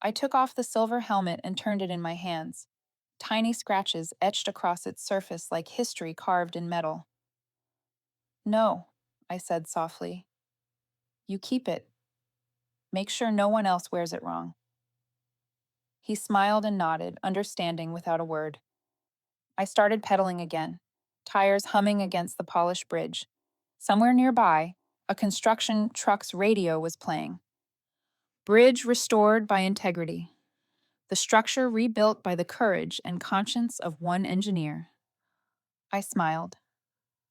I took off the silver helmet and turned it in my hands. Tiny scratches etched across its surface like history carved in metal. "No," I said softly. "You keep it. Make sure no one else wears it wrong." He smiled and nodded, understanding without a word. I started pedaling again, tires humming against the polished bridge. Somewhere nearby, a construction truck's radio was playing. "Bridge restored by integrity. The structure rebuilt by the courage and conscience of one engineer." I smiled.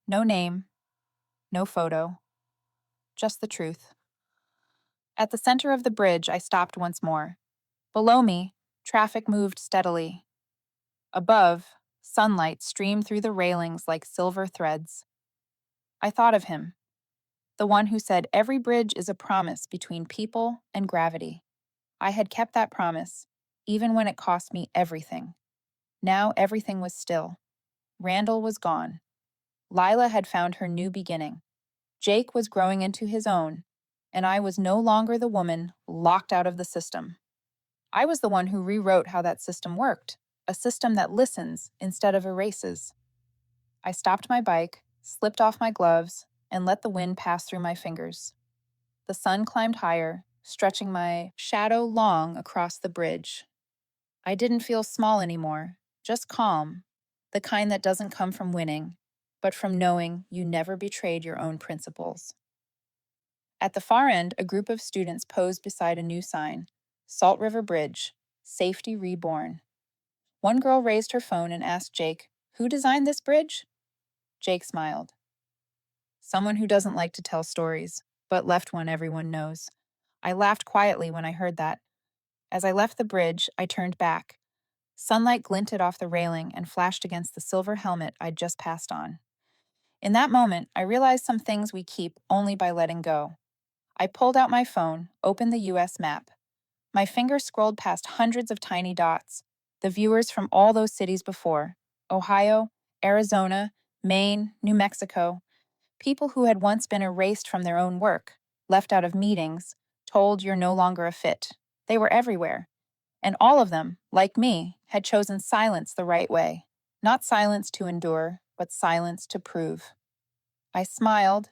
No name, no photo, just the truth. At the center of the bridge, I stopped once more. Below me, traffic moved steadily. Above, sunlight streamed through the railings like silver threads. I thought of him, the one who said every bridge is a promise between people and gravity. I had kept that promise, even when it cost me everything. Now everything was still. Randall was gone. Lila had found her new beginning. Jake was growing into his own, and I was no longer the woman locked out of the system. I was the one who rewrote how that system worked, a system that listens instead of erases. I stopped my bike, slipped off my gloves, and let the wind pass through my fingers. The sun climbed higher, stretching my shadow long across the bridge. I didn't feel small anymore, just calm, the kind that doesn't come from winning, but from knowing you never betrayed your own principles. At the far end, a group of students posed beside a new sign, Salt River Bridge, Safety Reborn. One girl raised her phone and asked Jake, "Who designed this bridge?" Jake smiled. "Someone who doesn't like to tell stories, but left one everyone knows." I laughed quietly when I heard that. As I left the bridge, I turned back. Sunlight glinted off the railing and flashed against the silver helmet I'd just passed on. In that moment, I realized some things we keep only by letting go. I pulled out my phone, opened the US map. My finger scrolled past hundreds of tiny dots, the viewers from all those cities before: Ohio, Arizona, Maine, New Mexico, people who had once been erased from their own work, left out of meetings, told you're no longer a fit. They were everywhere. And all of them, like me, had chosen silence the right way. Not silence to endure, but silence to prove. I smiled,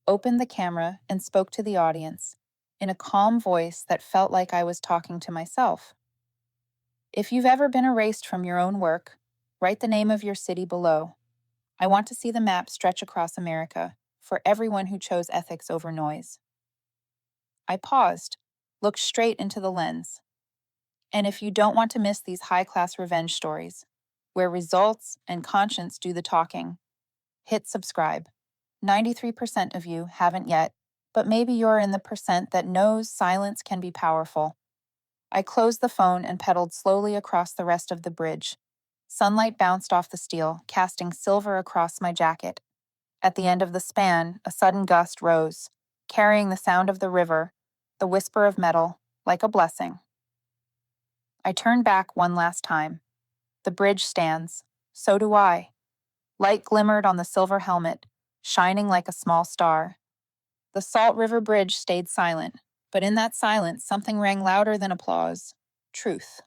opened the camera, and spoke to the audience, in a calm voice that felt like I was talking to myself. If you've ever been erased from your own work, write the name of your city below. I want to see the map stretch across America for everyone who chose ethics over noise. I paused, looked straight into the lens. And if you don't want to miss these high-class revenge stories, where results and conscience do the talking, hit subscribe. 93% of you haven't yet, but maybe you're in the percent that knows silence can be powerful. I closed the phone and pedaled slowly across the rest of the bridge. Sunlight bounced off the steel, casting silver across my jacket. At the end of the span, a sudden gust rose, carrying the sound of the river, the whisper of metal, like a blessing. I turned back one last time. The bridge stands. So do I. Light glimmered on the silver helmet, shining like a small star. The Salt River Bridge stayed silent, but in that silence, something rang louder than applause: truth.